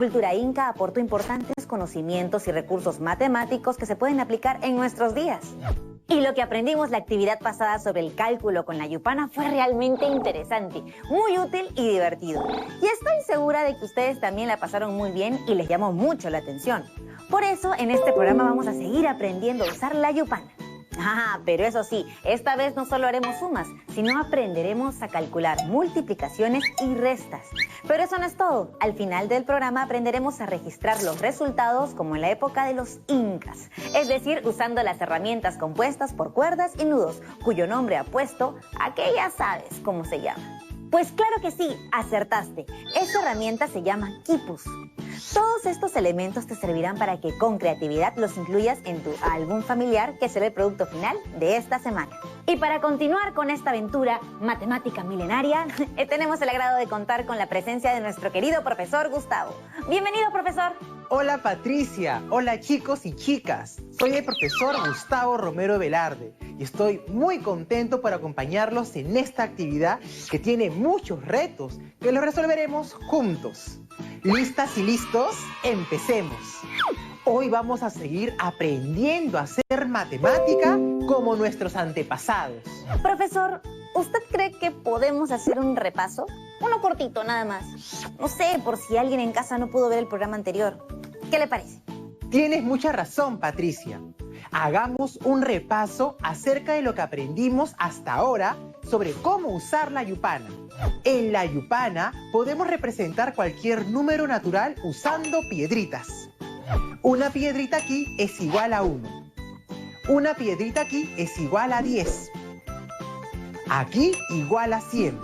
La cultura inca aportó importantes conocimientos y recursos matemáticos que se pueden aplicar en nuestros días. Y lo que aprendimos la actividad pasada sobre el cálculo con la yupana fue realmente interesante, muy útil y divertido. Y estoy segura de que ustedes también la pasaron muy bien y les llamó mucho la atención. Por eso, en este programa vamos a seguir aprendiendo a usar la yupana. Pero eso sí, esta vez no solo haremos sumas, sino aprenderemos a calcular multiplicaciones y restas. Pero eso no es todo. Al final del programa aprenderemos a registrar los resultados como en la época de los incas. Es decir, usando las herramientas compuestas por cuerdas y nudos, cuyo nombre ha puesto a que ya sabes cómo se llama. Pues claro que sí, acertaste. Esta herramienta se llama quipus. Todos estos elementos te servirán para que con creatividad los incluyas en tu álbum familiar, que será el producto final de esta semana. Y para continuar con esta aventura matemática milenaria, tenemos el agrado de contar con la presencia de nuestro querido profesor Gustavo. Bienvenido, profesor. Hola, Patricia. Hola, chicos y chicas. Soy el profesor Gustavo Romero Velarde y estoy muy contento por acompañarlos en esta actividad que tiene muchos retos que los resolveremos juntos. ¿Listas y listos? ¡Empecemos! Hoy vamos a seguir aprendiendo a hacer matemática como nuestros antepasados. Profesor, ¿usted cree que podemos hacer un repaso? Uno cortito, nada más. No sé, por si alguien en casa no pudo ver el programa anterior. ¿Qué le parece? Tienes mucha razón, Patricia. Hagamos un repaso acerca de lo que aprendimos hasta ahora sobre cómo usar la yupana. En la yupana podemos representar cualquier número natural usando piedritas. Una piedrita aquí es igual a 1. Una piedrita aquí es igual a 10. Aquí igual a 100.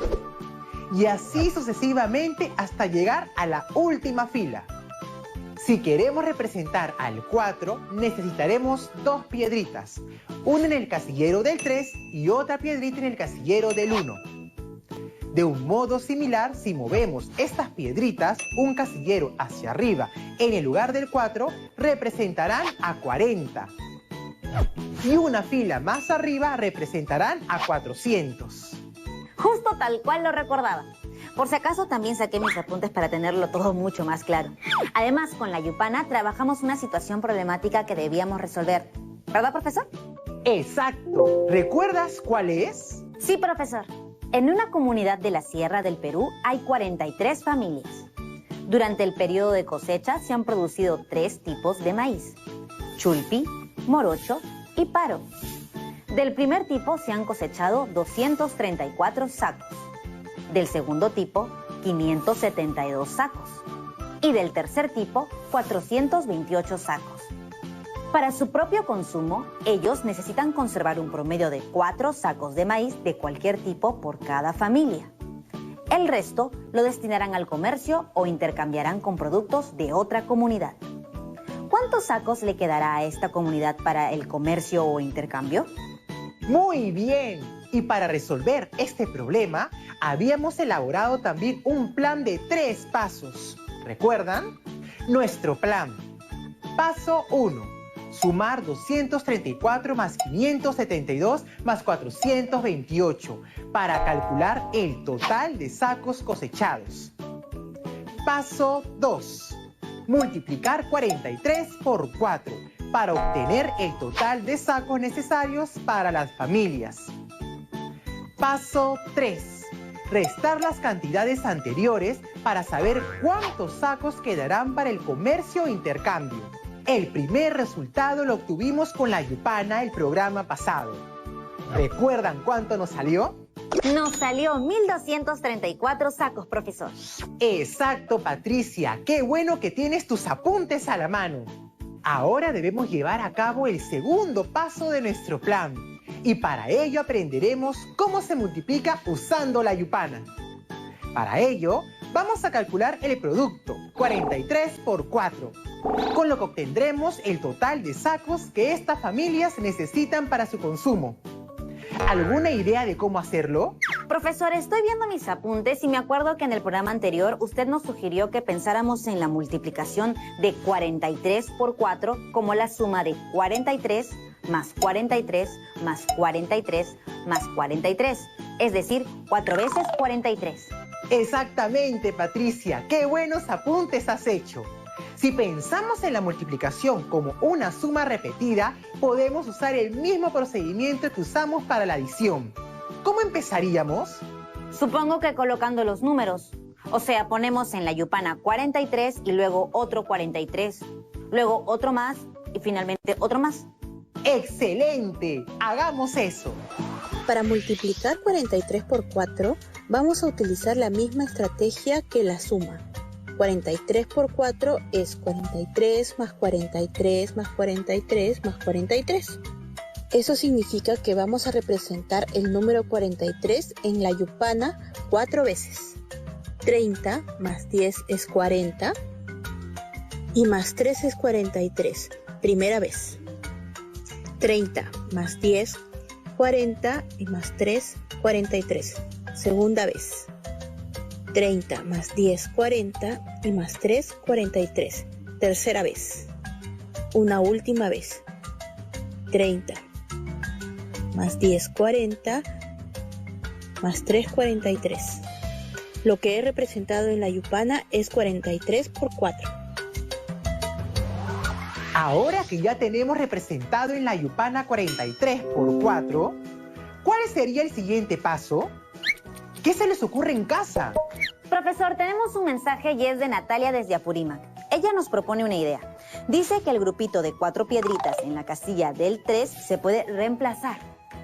Y así sucesivamente hasta llegar a la última fila. Si queremos representar al 4, necesitaremos 2 piedritas. Una en el casillero del 3 y otra piedrita en el casillero del 1. De un modo similar, si movemos estas piedritas un casillero hacia arriba en el lugar del 4, representarán a 40. Y una fila más arriba representarán a 400. Justo tal cual lo recordaba. Por si acaso también saqué mis apuntes para tenerlo todo mucho más claro. Además, con la yupana trabajamos una situación problemática que debíamos resolver. ¿Verdad, profesor? Exacto. ¿Recuerdas cuál es? Sí, profesor. En una comunidad de la Sierra del Perú hay 43 familias. Durante el periodo de cosecha se han producido 3 tipos de maíz: chulpi, morocho y paro. Del primer tipo se han cosechado 234 sacos. Del segundo tipo, 572 sacos. Y del tercer tipo, 428 sacos. Para su propio consumo, ellos necesitan conservar un promedio de 4 sacos de maíz de cualquier tipo por cada familia. El resto lo destinarán al comercio o intercambiarán con productos de otra comunidad. ¿Cuántos sacos le quedará a esta comunidad para el comercio o intercambio? Muy bien. Y para resolver este problema, habíamos elaborado también un plan de 3 pasos. ¿Recuerdan? Nuestro plan. Paso 1. Sumar 234 más 572 más 428 para calcular el total de sacos cosechados. Paso 2. Multiplicar 43 por 4 para obtener el total de sacos necesarios para las familias. Paso 3. Restar las cantidades anteriores para saber cuántos sacos quedarán para el comercio o intercambio. El primer resultado lo obtuvimos con la yupana el programa pasado. ¿Recuerdan cuánto nos salió? Nos salió 1.234 sacos, profesor. Exacto, Patricia. Qué bueno que tienes tus apuntes a la mano. Ahora debemos llevar a cabo el segundo paso de nuestro plan. Y para ello aprenderemos cómo se multiplica usando la yupana. Para ello, vamos a calcular el producto, 43 por 4, con lo que obtendremos el total de sacos que estas familias necesitan para su consumo. ¿Alguna idea de cómo hacerlo? Profesor, estoy viendo mis apuntes y me acuerdo que en el programa anterior usted nos sugirió que pensáramos en la multiplicación de 43 por 4 como la suma de 43 más 43 más 43 más 43, es decir, 4 veces 43. Exactamente, Patricia. ¡Qué buenos apuntes has hecho! Si pensamos en la multiplicación como una suma repetida, podemos usar el mismo procedimiento que usamos para la adición. ¿Cómo empezaríamos? Supongo que colocando los números. O sea, ponemos en la yupana 43 y luego otro 43, luego otro más y finalmente otro más. ¡Excelente! ¡Hagamos eso! Para multiplicar 43 por 4, vamos a utilizar la misma estrategia que la suma. 43 por 4 es 43 más 43 más 43 más 43. Eso significa que vamos a representar el número 43 en la yupana 4 veces. 30 más 10 es 40 y más 3 es 43, primera vez. 30 más 10, 40 y más 3, 43, segunda vez. 30 más 10, 40 y más 3, 43, tercera vez. Una última vez. 30 más 10, 40 más 3, 43. Lo que he representado en la yupana es 43 por 4. Ahora que ya tenemos representado en la yupana 43 por 4, ¿cuál sería el siguiente paso? ¿Qué se les ocurre en casa? Profesor, tenemos un mensaje y es de Natalia desde Apurímac. Ella nos propone una idea. Dice que el grupito de 4 piedritas en la casilla del 3 se puede reemplazar.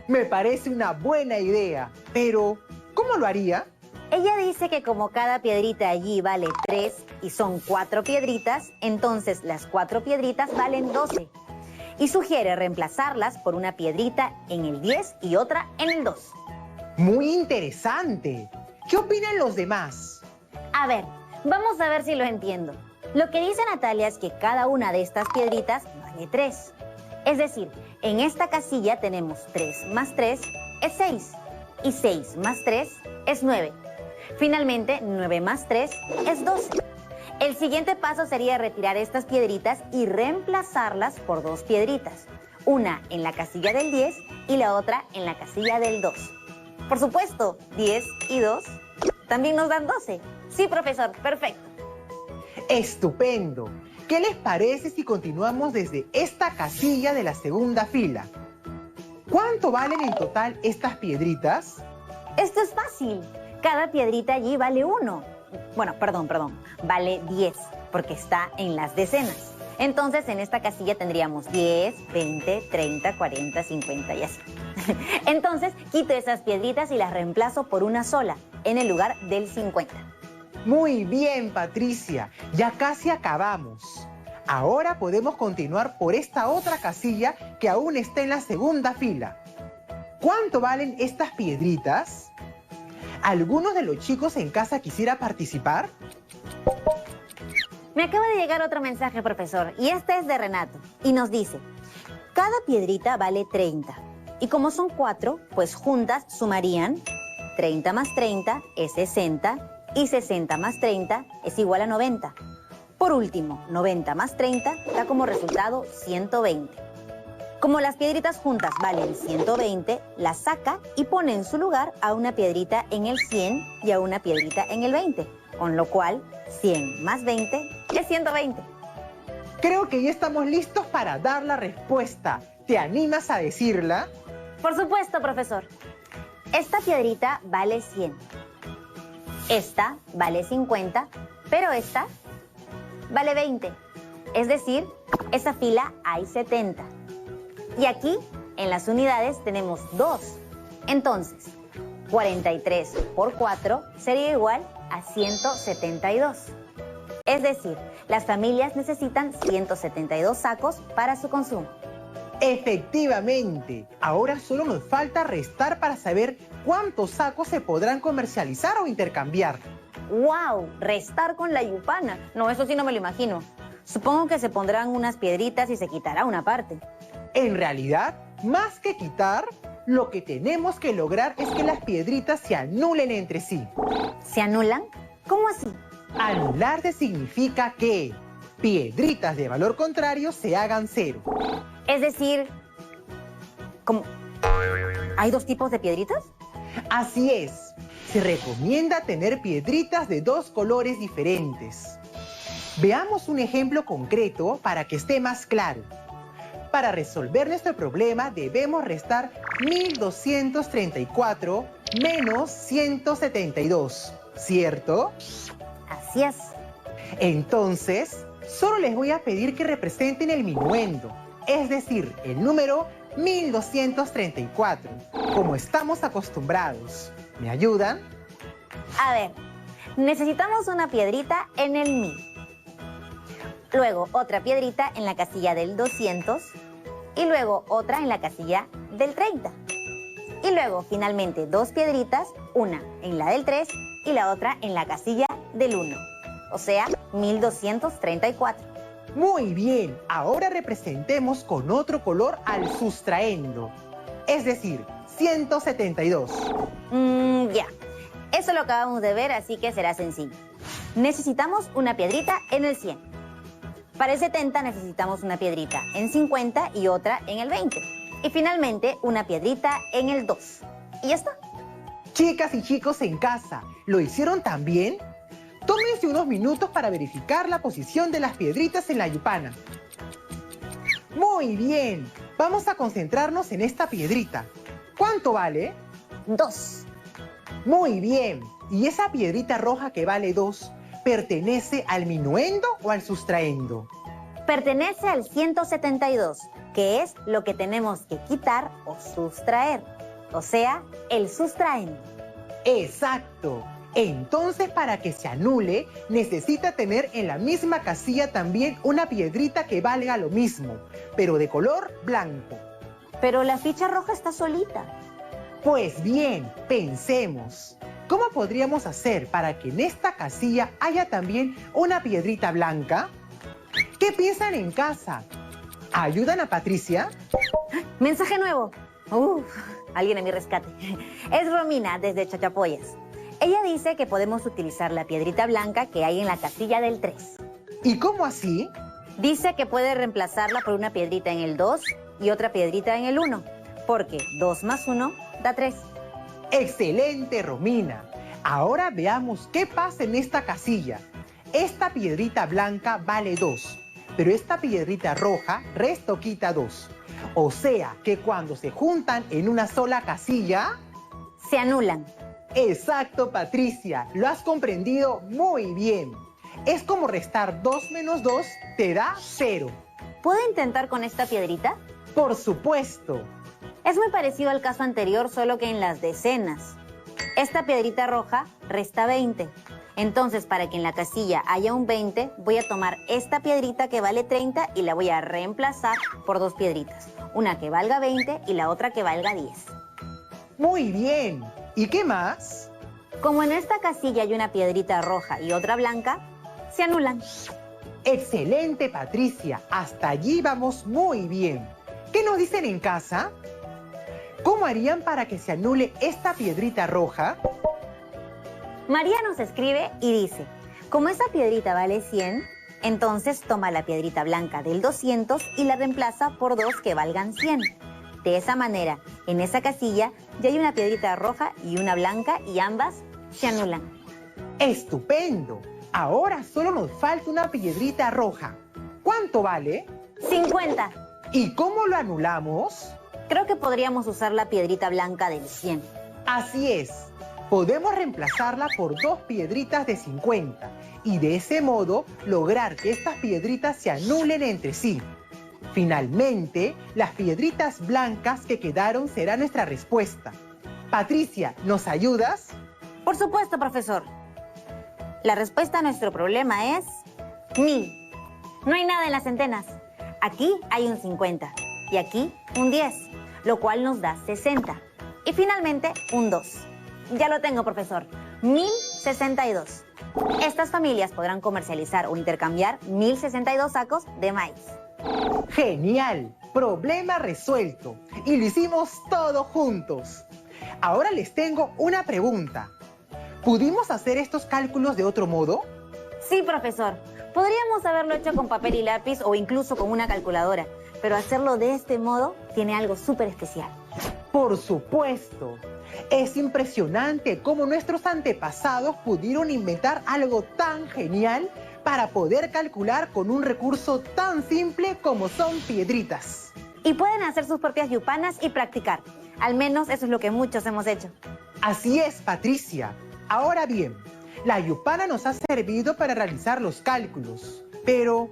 Me parece una buena idea, pero ¿cómo lo haría? Ella dice que como cada piedrita allí vale 3 y son 4 piedritas, entonces las 4 piedritas valen 12. Y sugiere reemplazarlas por una piedrita en el 10 y otra en el 2. Muy interesante. ¿Qué opinan los demás? A ver, vamos a ver si lo entiendo. Lo que dice Natalia es que cada una de estas piedritas vale 3. Es decir, en esta casilla tenemos 3 más 3 es 6 y 6 más 3 es 9. Finalmente, 9 más 3 es 12. El siguiente paso sería retirar estas piedritas y reemplazarlas por 2 piedritas. Una en la casilla del 10 y la otra en la casilla del 2. Por supuesto, 10 y 2 también nos dan 12. Sí, profesor, perfecto. ¡Estupendo! ¿Qué les parece si continuamos desde esta casilla de la segunda fila? ¿Cuánto valen en total estas piedritas? Esto es fácil. Cada piedrita allí vale 1. Bueno, perdón, vale 10, porque está en las decenas. Entonces, en esta casilla tendríamos 10, 20, 30, 40, 50 y así. Entonces, quito esas piedritas y las reemplazo por una sola, en el lugar del 50. Muy bien, Patricia. Ya casi acabamos. Ahora podemos continuar por esta otra casilla que aún está en la segunda fila. ¿Cuánto valen estas piedritas? ¿Alguno de los chicos en casa quisiera participar? Me acaba de llegar otro mensaje, profesor, y este es de Renato. Y nos dice, cada piedrita vale 30. Y como son 4, pues juntas sumarían 30 más 30 es 60 y 60 más 30 es igual a 90. Por último, 90 más 30 da como resultado 120. Como las piedritas juntas valen 120, las saca y pone en su lugar a una piedrita en el 100 y a una piedrita en el 20, con lo cual 100 más 20 es 120. Creo que ya estamos listos para dar la respuesta. ¿Te animas a decirla? Por supuesto, profesor. Esta piedrita vale 100. Esta vale 50, pero esta vale 20. Es decir, esa fila hay 70. Y aquí, en las unidades, tenemos 2. Entonces, 43 por 4 sería igual a 172. Es decir, las familias necesitan 172 sacos para su consumo. Efectivamente. Ahora solo nos falta restar para saber cuántos sacos se podrán comercializar o intercambiar. ¡Wow! Restar con la yupana. No, eso sí no me lo imagino. Supongo que se pondrán unas piedritas y se quitará una parte. En realidad, más que quitar, lo que tenemos que lograr es que las piedritas se anulen entre sí. ¿Se anulan? ¿Cómo así? Anularse significa que piedritas de valor contrario se hagan 0. Es decir, ¿cómo? ¿Hay 2 tipos de piedritas? Así es. se recomienda tener piedritas de dos colores diferentes. Veamos un ejemplo concreto para que esté más claro. Para resolver nuestro problema debemos restar 1234 menos 172, ¿cierto? Así es. Entonces, solo les voy a pedir que representen el minuendo, es decir, el número 1234, como estamos acostumbrados. ¿Me ayudan? A ver, necesitamos una piedrita en el 1000. Luego otra piedrita en la casilla del 200 y luego otra en la casilla del 30. Y luego finalmente dos piedritas, una en la del 3 y la otra en la casilla del 1. O sea, 1234. Muy bien, ahora representemos con otro color al sustraendo, es decir, 172. Ya, eso lo acabamos de ver, así que será sencillo. Necesitamos una piedrita en el 100. Para el 70 necesitamos una piedrita en 50 y otra en el 20. Y finalmente una piedrita en el 2. Y ya está. Chicas y chicos en casa, ¿lo hicieron también? Tómense unos minutos para verificar la posición de las piedritas en la yupana. Muy bien, vamos a concentrarnos en esta piedrita. ¿Cuánto vale? 2. Muy bien, ¿y esa piedrita roja que vale 2 pertenece al minuendo o al sustraendo? Pertenece al 172, que es lo que tenemos que quitar o sustraer. O sea, el sustraendo. Exacto. Entonces, para que se anule, necesita tener en la misma casilla también una piedrita que valga lo mismo, pero de color blanco. Pero la ficha roja está solita. Pues bien, pensemos. ¿Cómo podríamos hacer para que en esta casilla haya también una piedrita blanca? ¿Qué piensan en casa? ¿Ayudan a Patricia? Mensaje nuevo. Alguien a mi rescate. Es Romina, desde Chachapoyas. Ella dice que podemos utilizar la piedrita blanca que hay en la casilla del 3. ¿Y cómo así? Dice que puede reemplazarla por una piedrita en el 2 y otra piedrita en el 1, porque 2 más 1 da 3. ¡Excelente, Romina! Ahora veamos qué pasa en esta casilla. Esta piedrita blanca vale 2, pero esta piedrita roja resta o quita 2. O sea que cuando se juntan en una sola casilla... se anulan. Exacto, Patricia, lo has comprendido muy bien. Es como restar 2 menos 2 te da 0. ¿Puedo intentar con esta piedrita? Por supuesto. Es muy parecido al caso anterior, solo que en las decenas. Esta piedrita roja resta 20. Entonces, para que en la casilla haya un 20, voy a tomar esta piedrita que vale 30 y la voy a reemplazar por dos piedritas. Una que valga 20 y la otra que valga 10. Muy bien. ¿Y qué más? Como en esta casilla hay una piedrita roja y otra blanca, se anulan. Excelente, Patricia. Hasta allí vamos muy bien. ¿Qué nos dicen en casa? ¿Cómo harían para que se anule esta piedrita roja? María nos escribe y dice, como esa piedrita vale 100, entonces toma la piedrita blanca del 200 y la reemplaza por dos que valgan 100. De esa manera, en esa casilla ya hay una piedrita roja y una blanca y ambas se anulan. ¡Estupendo! Ahora solo nos falta una piedrita roja. ¿Cuánto vale? 50. ¿Y cómo lo anulamos? Creo que podríamos usar la piedrita blanca del 100. Así es. Podemos reemplazarla por dos piedritas de 50 y de ese modo lograr que estas piedritas se anulen entre sí. Finalmente, las piedritas blancas que quedaron será nuestra respuesta. Patricia, ¿nos ayudas? Por supuesto, profesor. La respuesta a nuestro problema es 1000. No hay nada en las centenas. Aquí hay un 50 y aquí un 10, lo cual nos da 60. Y finalmente un 2. Ya lo tengo, profesor. 1062. Estas familias podrán comercializar o intercambiar 1062 sacos de maíz. ¡Genial! Problema resuelto. Y lo hicimos todos juntos. Ahora les tengo una pregunta. ¿Pudimos hacer estos cálculos de otro modo? Sí, profesor. Podríamos haberlo hecho con papel y lápiz o incluso con una calculadora, pero hacerlo de este modo tiene algo súper especial. Por supuesto. Es impresionante cómo nuestros antepasados pudieron inventar algo tan genial para poder calcular con un recurso tan simple como son piedritas. Y pueden hacer sus propias yupanas y practicar. Al menos eso es lo que muchos hemos hecho. Así es, Patricia. Ahora bien, la yupana nos ha servido para realizar los cálculos. Pero,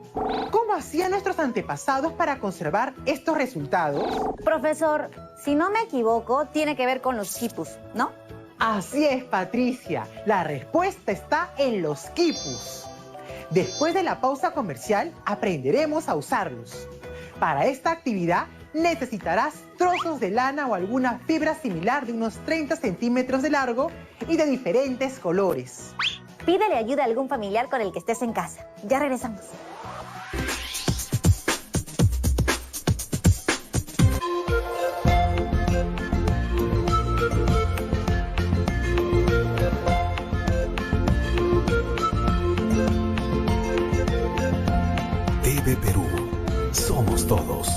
¿cómo hacían nuestros antepasados para conservar estos resultados? Profesor, si no me equivoco, tiene que ver con los quipus, ¿no? Así es, Patricia. La respuesta está en los quipus. Después de la pausa comercial, aprenderemos a usarlos. Para esta actividad, necesitarás trozos de lana o alguna fibra similar de unos 30 centímetros de largo y de diferentes colores. Pídele ayuda a algún familiar con el que estés en casa. Ya regresamos. TV Perú. Somos todos.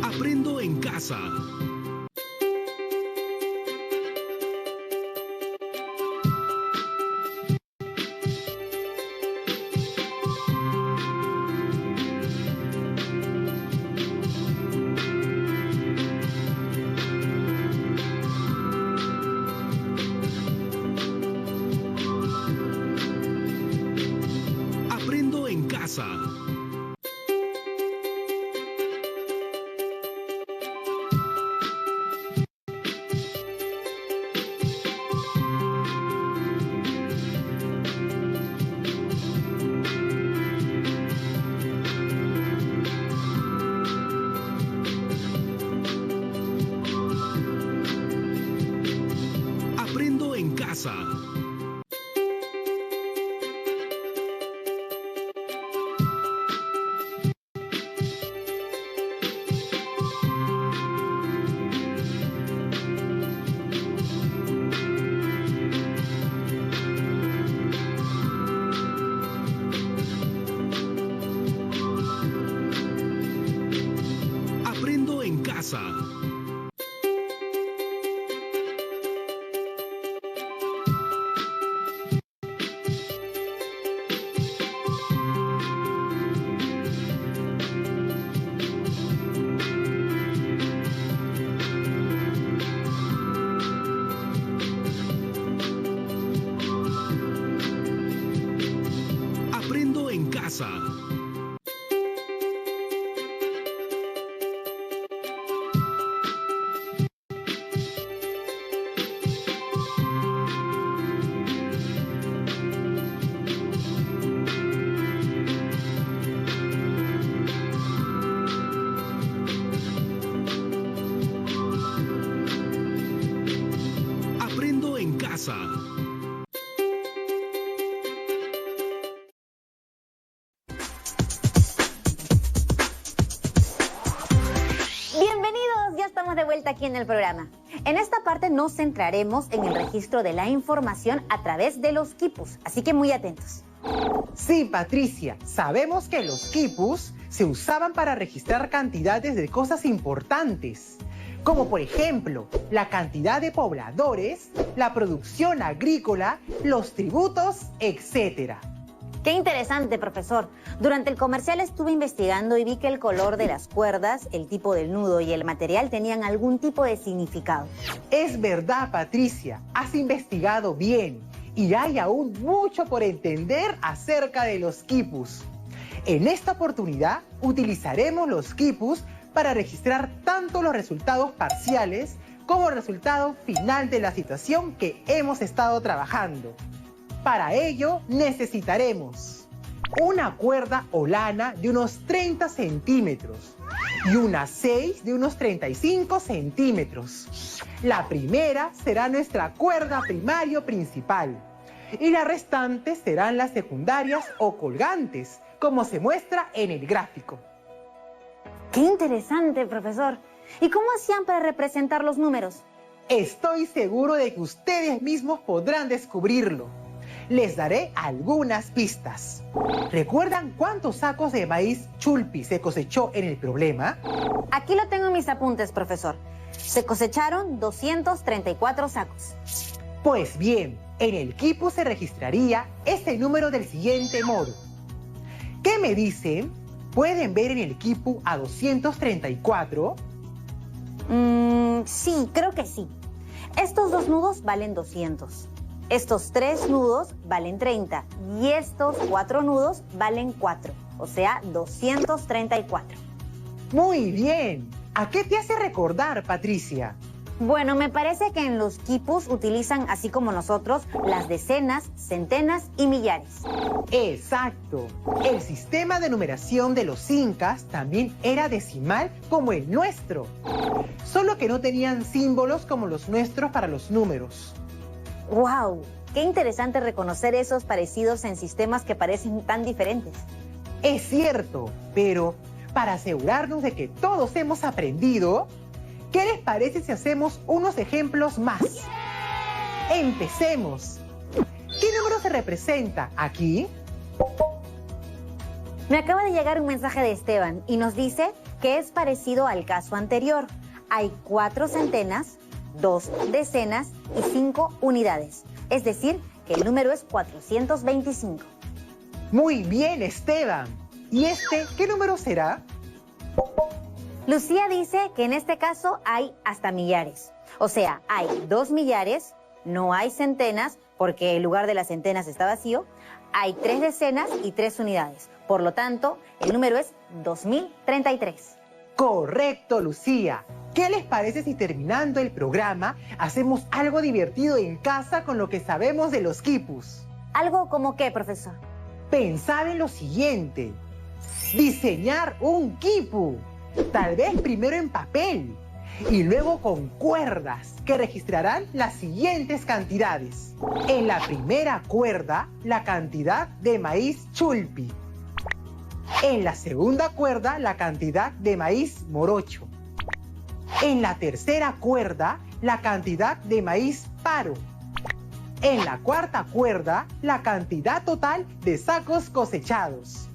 Aprendo en casa. Aprendo en casa. Aprendo en casa. Aprendo en casa. Aprendo en casa. Aprendo en casa. Bienvenidos, ya estamos de vuelta aquí en el programa. En esta parte nos centraremos en el registro de la información a través de los quipus, así que muy atentos. Sí, Patricia, sabemos que los quipus se usaban para registrar cantidades de cosas importantes, como por ejemplo, la cantidad de pobladores, la producción agrícola, los tributos, etc. Qué interesante, profesor. Durante el comercial estuve investigando y vi que el color de las cuerdas, el tipo del nudo y el material tenían algún tipo de significado. Es verdad, Patricia, has investigado bien y hay aún mucho por entender acerca de los quipus. En esta oportunidad utilizaremos los quipus para registrar tanto los resultados parciales como el resultado final de la situación que hemos estado trabajando. Para ello necesitaremos una cuerda o lana de unos 30 centímetros y una 6 de unos 35 centímetros. La primera será nuestra cuerda primario principal. y las restantes serán las secundarias o colgantes, como se muestra en el gráfico. ¡Qué interesante, profesor! ¿Y cómo hacían para representar los números? Estoy seguro de que ustedes mismos podrán descubrirlo. Les daré algunas pistas. ¿Recuerdan cuántos sacos de maíz chulpi se cosechó en el problema? Aquí lo tengo en mis apuntes, profesor. Se cosecharon 234 sacos. Pues bien, en el quipu se registraría este número del siguiente modo. ¿Qué me dicen? ¿Pueden ver en el quipu a 234? Sí, creo que sí. Estos 2 nudos valen 200. Estos 3 nudos valen 30. Y estos 4 nudos valen 4. O sea, 234. Muy bien. ¿A qué te hace recordar, Patricia? Bueno, me parece que en los quipus utilizan, así como nosotros, las decenas, centenas y millares. Exacto. El sistema de numeración de los incas también era decimal como el nuestro. Solo que no tenían símbolos como los nuestros para los números. ¡Wow! Qué interesante reconocer esos parecidos en sistemas que parecen tan diferentes. Es cierto, pero para asegurarnos de que todos hemos aprendido, ¿qué les parece si hacemos unos ejemplos más? ¡Empecemos! ¿Qué número se representa aquí? Me acaba de llegar un mensaje de Esteban y nos dice que es parecido al caso anterior. Hay 4 centenas, 2 decenas y 5 unidades. Es decir, que el número es 425. Muy bien, Esteban. ¿Y este qué número será? Lucía dice que en este caso hay hasta millares. O sea, hay 2 millares, no hay centenas porque el lugar de las centenas está vacío. Hay 3 decenas y 3 unidades. Por lo tanto, el número es 2033. Correcto, Lucía. ¿Qué les parece si terminando el programa hacemos algo divertido en casa con lo que sabemos de los quipus? ¿Algo como qué, profesor? Pensar en lo siguiente. Diseñar un quipu. Tal vez primero en papel y luego con cuerdas que registrarán las siguientes cantidades. En la primera cuerda, la cantidad de maíz chulpi. En la segunda cuerda, la cantidad de maíz morocho. En la tercera cuerda, la cantidad de maíz paro. En la cuarta cuerda, la cantidad total de sacos cosechados.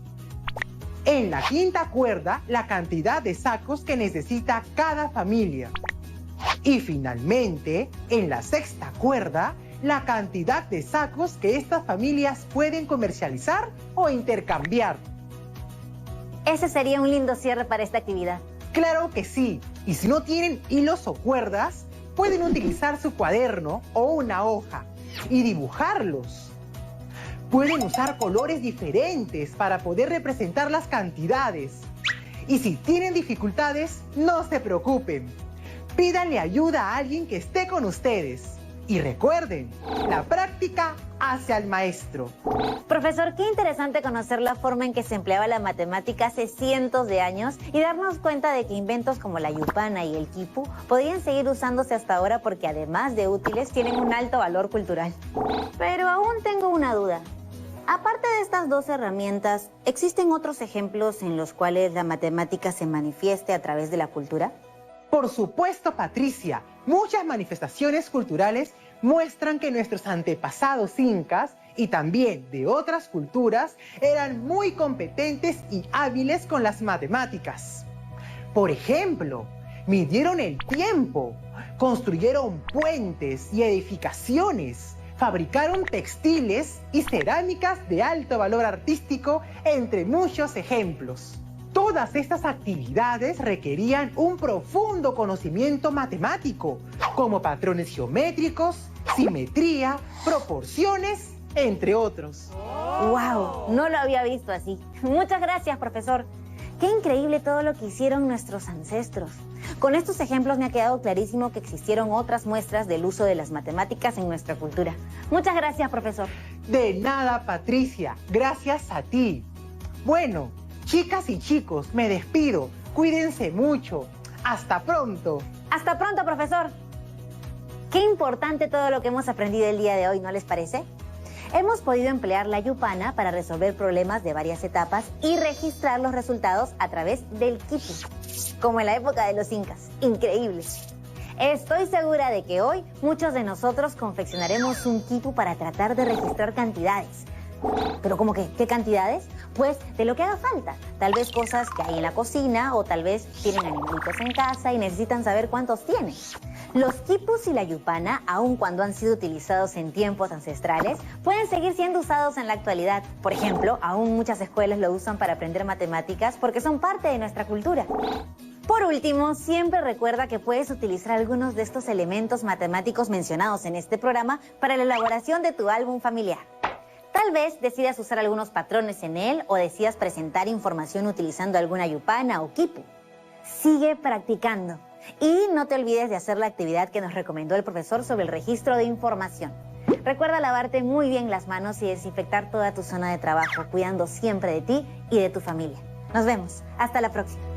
En la quinta cuerda, la cantidad de sacos que necesita cada familia. Y finalmente, en la sexta cuerda, la cantidad de sacos que estas familias pueden comercializar o intercambiar. Ese sería un lindo cierre para esta actividad. Claro que sí. Y si no tienen hilos o cuerdas, pueden utilizar su cuaderno o una hoja y dibujarlos. Pueden usar colores diferentes para poder representar las cantidades. Y si tienen dificultades, no se preocupen. Pídanle ayuda a alguien que esté con ustedes. Y recuerden, la práctica hace al maestro. Profesor, qué interesante conocer la forma en que se empleaba la matemática hace cientos de años y darnos cuenta de que inventos como la yupana y el quipu podían seguir usándose hasta ahora porque además de útiles tienen un alto valor cultural. Pero aún tengo una duda. Aparte de estas 2 herramientas, ¿existen otros ejemplos en los cuales la matemática se manifieste a través de la cultura? Por supuesto, Patricia, muchas manifestaciones culturales muestran que nuestros antepasados incas y también de otras culturas eran muy competentes y hábiles con las matemáticas. Por ejemplo, midieron el tiempo, construyeron puentes y edificaciones, fabricaron textiles y cerámicas de alto valor artístico, entre muchos ejemplos. Todas estas actividades requerían un profundo conocimiento matemático, como patrones geométricos, simetría, proporciones, entre otros. ¡Wow! No lo había visto así. Muchas gracias, profesor. Qué increíble todo lo que hicieron nuestros ancestros. Con estos ejemplos me ha quedado clarísimo que existieron otras muestras del uso de las matemáticas en nuestra cultura. Muchas gracias, profesor. De nada, Patricia. Gracias a ti. Bueno, chicas y chicos, me despido. Cuídense mucho. Hasta pronto. Hasta pronto, profesor. Qué importante todo lo que hemos aprendido el día de hoy, ¿no les parece? Hemos podido emplear la Yupana para resolver problemas de varias etapas y registrar los resultados a través del quipu, como en la época de los incas. Increíble. Estoy segura de que hoy muchos de nosotros confeccionaremos un quipu para tratar de registrar cantidades. ¿Pero cómo que? ¿Qué cantidades? Pues de lo que haga falta. Tal vez cosas que hay en la cocina o tal vez tienen animalitos en casa y necesitan saber cuántos tienen. Los quipus y la yupana, aun cuando han sido utilizados en tiempos ancestrales, pueden seguir siendo usados en la actualidad. Por ejemplo, aún muchas escuelas lo usan para aprender matemáticas porque son parte de nuestra cultura. Por último, siempre recuerda que puedes utilizar algunos de estos elementos matemáticos mencionados en este programa para la elaboración de tu álbum familiar. Tal vez decidas usar algunos patrones en él o decidas presentar información utilizando alguna yupana o quipu. Sigue practicando y no te olvides de hacer la actividad que nos recomendó el profesor sobre el registro de información. Recuerda lavarte muy bien las manos y desinfectar toda tu zona de trabajo, cuidando siempre de ti y de tu familia. Nos vemos. Hasta la próxima.